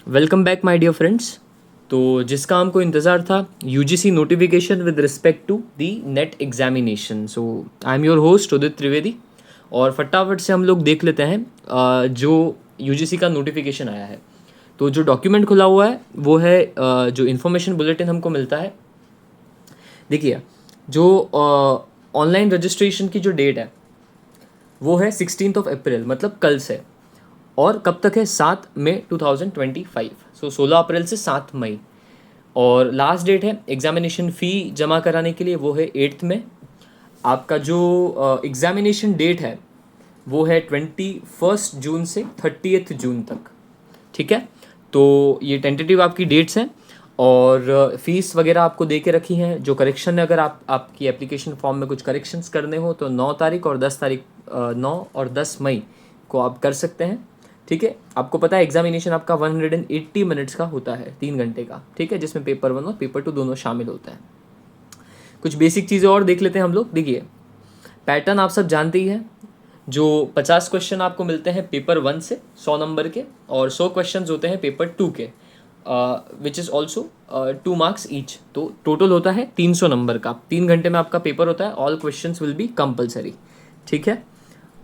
Welcome back my dear friends. तो जिसका हमको इंतज़ार था UGC notification with respect to the NET examination. So I am your host Udit Trivedi और फटाफट से हम लोग देख लेते हैं जो यूजीसी का नोटिफिकेशन आया है। तो जो डॉक्यूमेंट खुला हुआ है वो है जो इन्फॉर्मेशन बुलेटिन हमको मिलता है। देखिए, जो ऑनलाइन रजिस्ट्रेशन की जो डेट है वो है 16 अप्रैल, मतलब कल से। और कब तक है? 7 मई 2025। सो 16 अप्रैल से 7 मई। और लास्ट डेट है एग्जामिनेशन फ़ी जमा कराने के लिए, वो है 8 में। आपका जो एग्जामिनेशन डेट है वो है 21 जून से 30 जून तक। ठीक है, तो ये टेंटेटिव आपकी डेट्स हैं। और फीस वगैरह आपको दे के रखी हैं। जो करेक्शन है, अगर आपकी एप्लीकेशन फॉर्म में कुछ करेक्शंस करने हो तो 9 तारीख और 10 तारीख 9 और 10 मई को आप कर सकते हैं। ठीक है, आपको पता है एग्जामिनेशन आपका 180 मिनट्स का होता है, 3 घंटे का। ठीक है, जिसमें पेपर 1 और पेपर 2 दोनों शामिल होते हैं। कुछ बेसिक चीज़ें और देख लेते हैं हम लोग। देखिए, पैटर्न आप सब जानते ही हैं। जो 50 क्वेश्चन आपको मिलते हैं पेपर 1 से 100 नंबर के, और 100 क्वेश्चन होते हैं पेपर 2 के, which is also 2 marks each. तो टोटल होता है 300 नंबर का। 3 घंटे में आपका पेपर होता है। All question will be compulsory. ठीक है,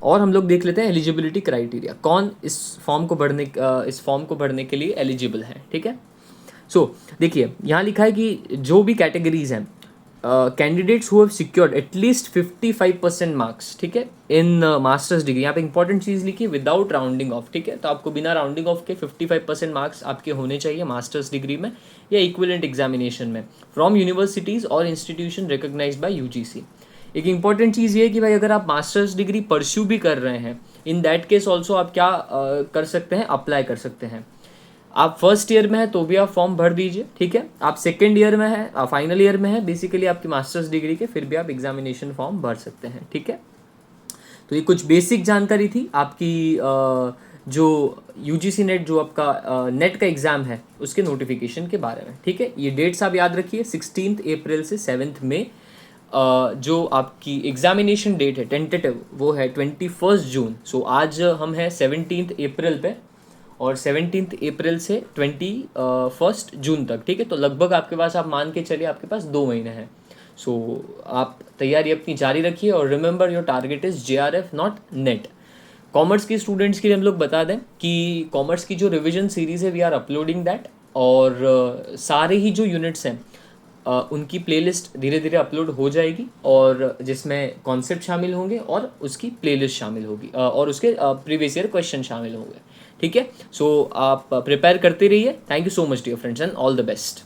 और हम लोग देख लेते हैं एलिजिबिलिटी क्राइटेरिया, कौन इस फॉर्म को भरने के लिए एलिजिबल है। ठीक है, सो देखिए, यहाँ लिखा है कि जो भी कैटेगरीज हैं, candidates who have secured at least 55% marks, ठीक है, इन मास्टर्स डिग्री। यहाँ पे इंपॉर्टेंट चीज़ लिखी, विदाउट राउंडिंग ऑफ। ठीक है, तो आपको बिना राउंडिंग ऑफ के 55% मार्क्स आपके होने चाहिए मास्टर्स डिग्री में या इक्विवेलेंट एग्जामिनेशन में, फ्रॉम यूनिवर्सिटीज़ और इंस्टीट्यूशन रिकॉग्नाइज्ड बाय यूजीसी। एक इंपॉर्टेंट चीज़ ये है कि भाई, अगर आप मास्टर्स डिग्री परस्यू भी कर रहे हैं, इन दैट केस ऑल्सो आप क्या कर सकते हैं? अप्लाई कर सकते हैं। आप फर्स्ट ईयर में है तो भी आप फॉर्म भर दीजिए। ठीक है, आप सेकेंड ईयर में है, फाइनल ईयर में है बेसिकली आपकी मास्टर्स डिग्री के, फिर भी आप एग्जामिनेशन फॉर्म भर सकते हैं। ठीक है, तो ये कुछ बेसिक जानकारी थी आपकी जो यूजीसी नेट, जो आपका नेट का एग्ज़ाम है, उसके नोटिफिकेशन के बारे में। ठीक है, ये डेट्स आप याद रखिए, 16 अप्रैल से 7 मई। जो आपकी एग्जामिनेशन डेट है टेंटेटिव, वो है 21 जून। सो आज हम हैं 17 अप्रैल पे, और 17 अप्रैल से 21 जून तक। ठीक है, तो लगभग आपके पास, आप मान के चलिए, आपके पास 2 महीने हैं। सो आप तैयारी अपनी जारी रखिए, और remember your target is JRF not net. Commerce के स्टूडेंट्स के लिए हम लोग बता दें कि कॉमर्स की जो रिवीजन सीरीज़ है, वी आर अपलोडिंग दैट। और सारे ही जो यूनिट्स हैं उनकी प्लेलिस्ट धीरे धीरे अपलोड हो जाएगी, और जिसमें कॉन्सेप्ट शामिल होंगे और उसकी प्लेलिस्ट शामिल होगी, और उसके प्रीवियस ईयर क्वेश्चन शामिल होंगे। ठीक है, सो आप प्रिपेयर करते रहिए। Thank you so much dear friends and all the best.